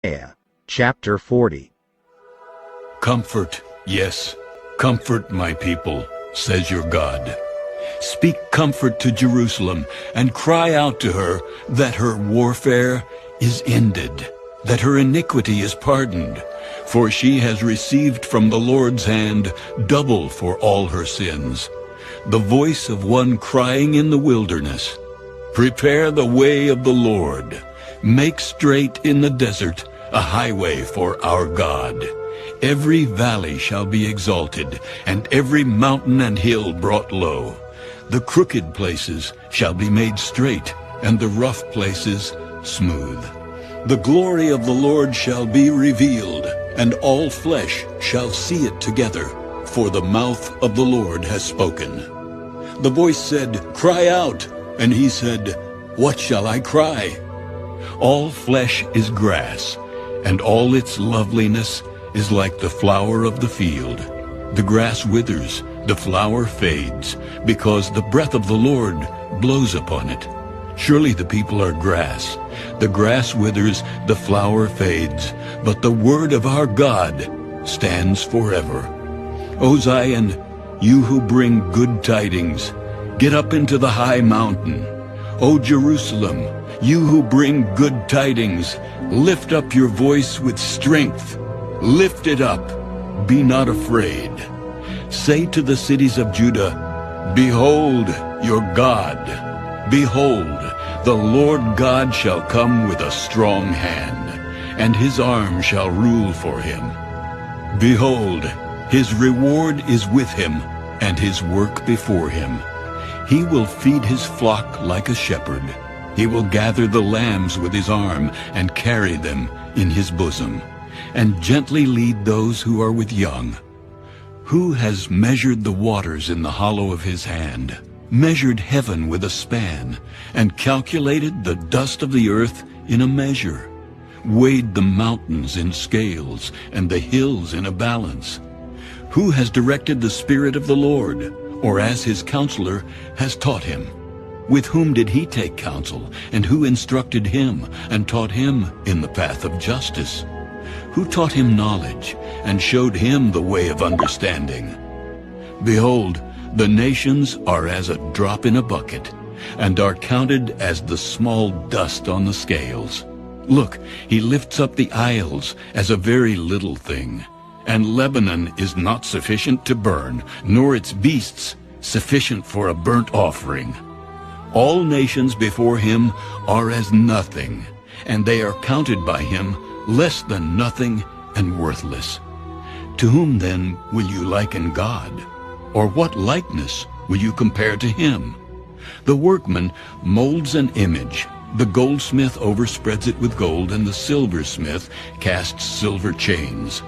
Isaiah chapter 40. Comfort, yes, comfort my people, says your God. Speak comfort to Jerusalem, and cry out to her that her warfare is ended, that her iniquity is pardoned, for she has received from the Lord's hand double for all her sins. The voice of one crying in the wilderness, prepare the way of the Lord, make straight in the desert a highway for our God. Every valley shall be exalted, and every mountain and hill brought low. The crooked places shall be made straight, and the rough places smooth. The glory of the Lord shall be revealed, and all flesh shall see it together, for the mouth of the Lord has spoken. The voice said, Cry out, and he said, What shall I cry? All flesh is grass, and all its loveliness is like the flower of the field. The grass withers, the flower fades, because the breath of the Lord blows upon it. Surely the people are grass. The grass withers, the flower fades, but the word of our God stands forever. O Zion, you who bring good tidings, get up into the high mountain. O Jerusalem, you who bring good tidings, lift up your voice with strength. Lift it up, be not afraid. Say to the cities of Judah, Behold your God. Behold, the Lord God shall come with a strong hand, and his arm shall rule for him. Behold, his reward is with him, and his work before him. He will feed his flock like a shepherd. He will gather the lambs with his arm, and carry them in his bosom, and gently lead those who are with young. Who has measured the waters in the hollow of his hand, measured heaven with a span, and calculated the dust of the earth in a measure, weighed the mountains in scales, and the hills in a balance? Who has directed the Spirit of the Lord, or as his counselor has taught him? With whom did he take counsel, and who instructed him, and taught him in the path of justice? Who taught him knowledge, and showed him the way of understanding? Behold, the nations are as a drop in a bucket, and are counted as the small dust on the scales. Look, he lifts up the isles as a very little thing, and Lebanon is not sufficient to burn, nor its beasts sufficient for a burnt offering. All nations before him are as nothing, and they are counted by him less than nothing and worthless. To whom then will you liken God? Or what likeness will you compare to him? The workman molds an image. The goldsmith overspreads it with gold, and the silversmith casts silver chains.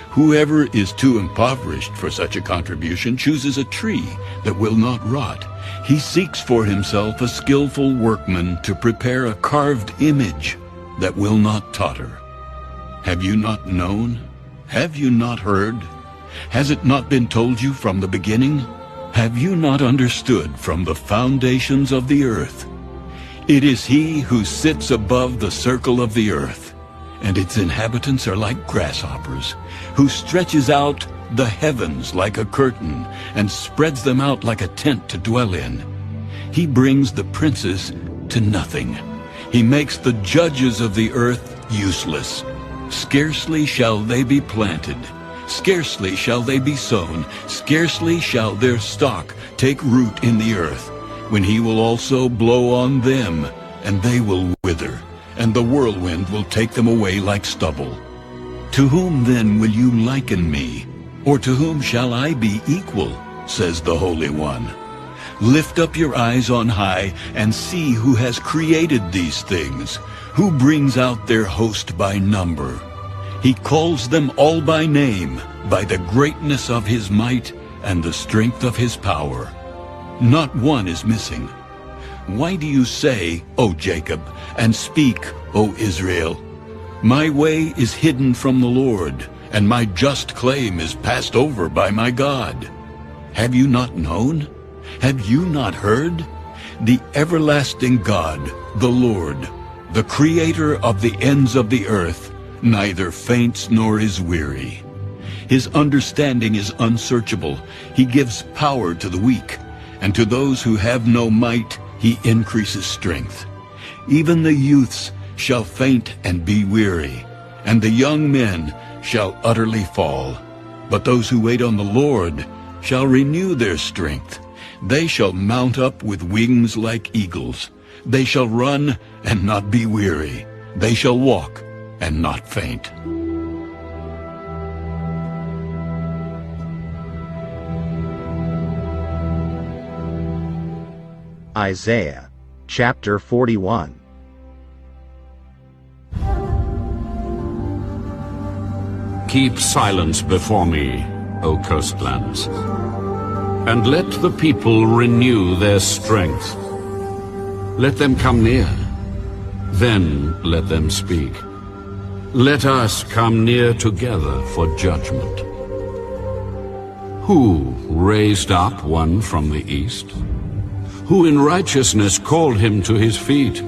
Whoever is too impoverished for such a contribution chooses a tree that will not rot. He seeks for himself a skillful workman to prepare a carved image that will not totter. Have you not known? Have you not heard? Has it not been told you from the beginning? Have you not understood from the foundations of the earth? It is he who sits above the circle of the earth, and its inhabitants are like grasshoppers, who stretches out the heavens like a curtain, and spreads them out like a tent to dwell in. He brings the princes to nothing. He makes the judges of the earth useless. Scarcely shall they be planted, scarcely shall they be sown, scarcely shall their stock take root in the earth, when he will also blow on them, and they will wither, and the whirlwind will take them away like stubble. To whom then will you liken me, or to whom shall I be equal, says the Holy One? Lift up your eyes on high, and see who has created these things, who brings out their host by number. He calls them all by name, by the greatness of his might and the strength of his power. Not one is missing. Why do you say, O Jacob, and speak, O Israel? My way is hidden from the Lord, and my just claim is passed over by my God. Have you not known? Have you not heard? The everlasting God, the Lord, the creator of the ends of the earth, neither faints nor is weary. His understanding is unsearchable. He gives power to the weak, and to those who have no might he increases strength. Even the youths shall faint and be weary, and the young men shall utterly fall. But those who wait on the Lord shall renew their strength. They shall mount up with wings like eagles. They shall run and not be weary. They shall walk and not faint. Isaiah chapter 41. Keep silence before me, O coastlands, and let the people renew their strength. Let them come near, then let them speak. Let us come near together for judgment. Who raised up one from the east? Who in righteousness called him to his feet?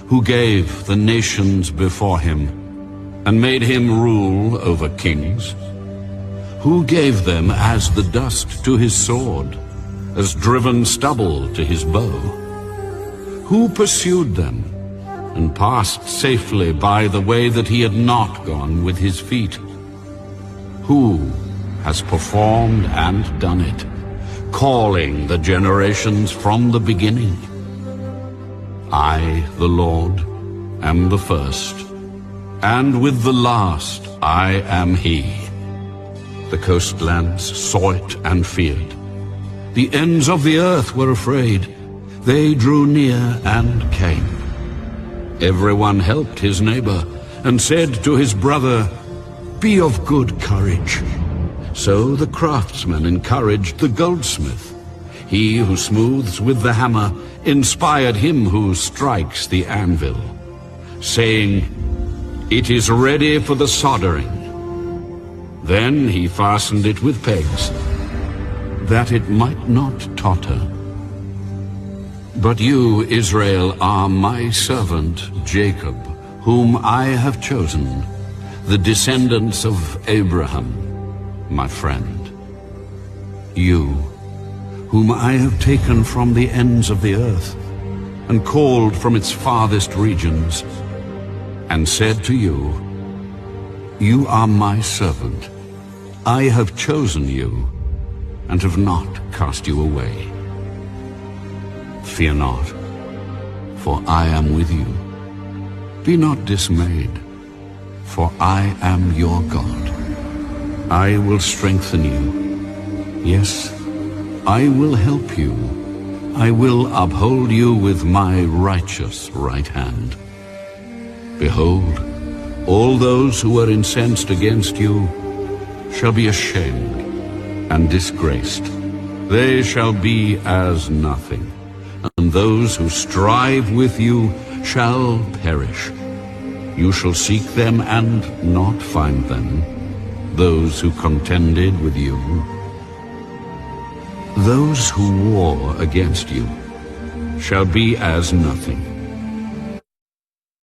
Who gave the nations before him and made him rule over kings? Who gave them as the dust to his sword, as driven stubble to his bow? Who pursued them and passed safely by the way that he had not gone with his feet? Who has performed and done it, calling the generations from the beginning? I, the Lord, am the first, and with the last I am he. The coastlands saw it and feared. The ends of the earth were afraid. They drew near and came. Everyone helped his neighbor and said to his brother, "Be of good courage." So the craftsman encouraged the goldsmith. He who smooths with the hammer inspired him who strikes the anvil, saying, "It is ready for the soldering." Then he fastened it with pegs, that it might not totter. But you, Israel, are my servant Jacob, whom I have chosen, the descendants of Abraham, my friend. You, whom I have taken from the ends of the earth, and called from its farthest regions, and said to you, "You are my servant. I have chosen you, and have not cast you away. Fear not, for I am with you. Be not dismayed, for I am your God. I will strengthen you. Yes, I will help you. I will uphold you with my righteous right hand. Behold, all those who are incensed against you shall be ashamed and disgraced. They shall be as nothing, and those who strive with you shall perish. You shall seek them and not find them, those who contended with you. Those who war against you shall be as nothing.